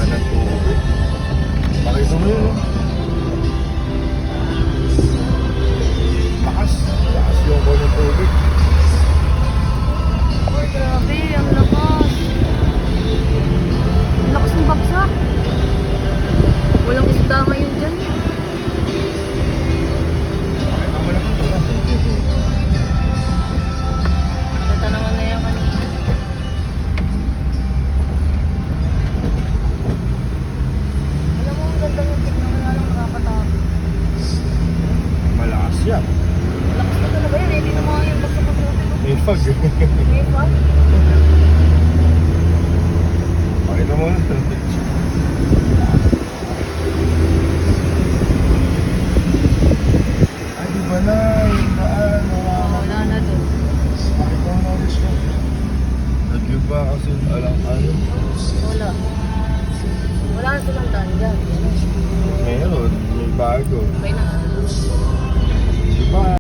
ng tubig. Pakita mo yun. Lakas yung ko ng tubig. Uy, grabe, ang lakas. Ang lakas ng bagsak. Walang isda ngayon dyan. Pakita mo na ito. Ganda naman na yan kanina. Alam mo, ang ganda yung tignan. Wala lang makakatakot. Malakas yan. Lakas na talaga yan eh. Hindi na mga yung bagsak ng tubig. May fog. May fog. Pakita mo na. Ay, di ba na? Yung daan, Wala na doon. pakita mo na ulit siya. Nag-iba kasi alang-alang. Wala. Wala na silang daan dyan. Meron, may bago. May na. Diba?